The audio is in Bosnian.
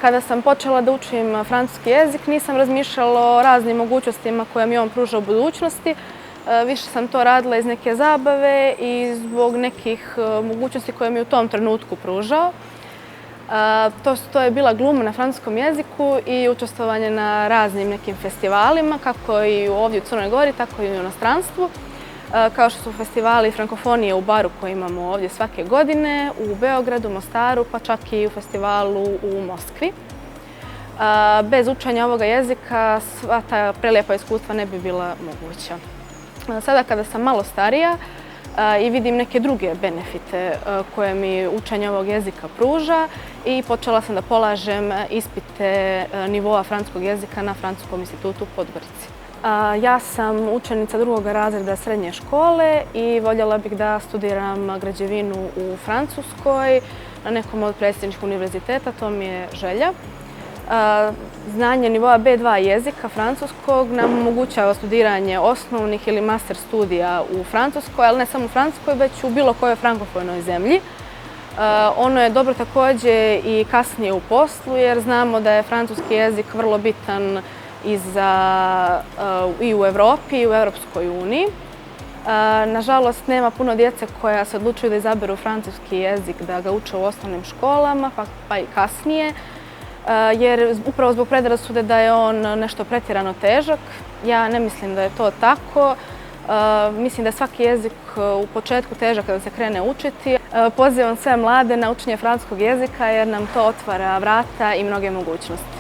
Kada sam počela da učim francuski jezik, nisam razmišljala o raznim mogućnostima koje mi on pruža u budućnosti. Više sam to radila iz neke zabave i zbog nekih mogućnosti koje mi u tom trenutku pružao. To je bila gluma na francuskom jeziku i učestvovanje na raznim nekim festivalima, kako i ovdje u Crnoj Gori, tako i u inostranstvu. Kao što su festivali frankofonije u Baru koje imamo ovdje svake godine, u Beogradu, Mostaru, pa čak i u festivalu u Moskvi. Bez učenja ovoga jezika sva ta prelijepa iskustva ne bi bila moguća. Sada kada sam malo starija i vidim neke druge benefite koje mi učenje ovog jezika pruža i počela sam da polažem ispite nivoa francuskog jezika na Francuskom institutu u Podgorici. Ja sam učenica 2. razreda srednje škole i voljela bih da studiram građevinu u Francuskoj na nekom od prestižnih univerziteta, to mi je želja. Znanje nivoa B2 jezika francuskog nam omogućava studiranje osnovnih ili master studija u Francuskoj, ali ne samo u Francuskoj, već u bilo kojoj frankofonoj zemlji. Ono je dobro također i kasnije u poslu, jer znamo da je francuski jezik vrlo bitan i u Evropi i u Europskoj uniji. Nažalost, nema puno djece koja se odlučuju da izaberu francuski jezik, da ga uče u osnovnim školama, pa i kasnije, jer upravo zbog predrasude da je on nešto pretjerano težak. Ja ne mislim da je to tako. Mislim da je svaki jezik u početku težak kada se krene učiti. Pozivam sve mlade na učenje francuskog jezika jer nam to otvara vrata i mnoge mogućnosti.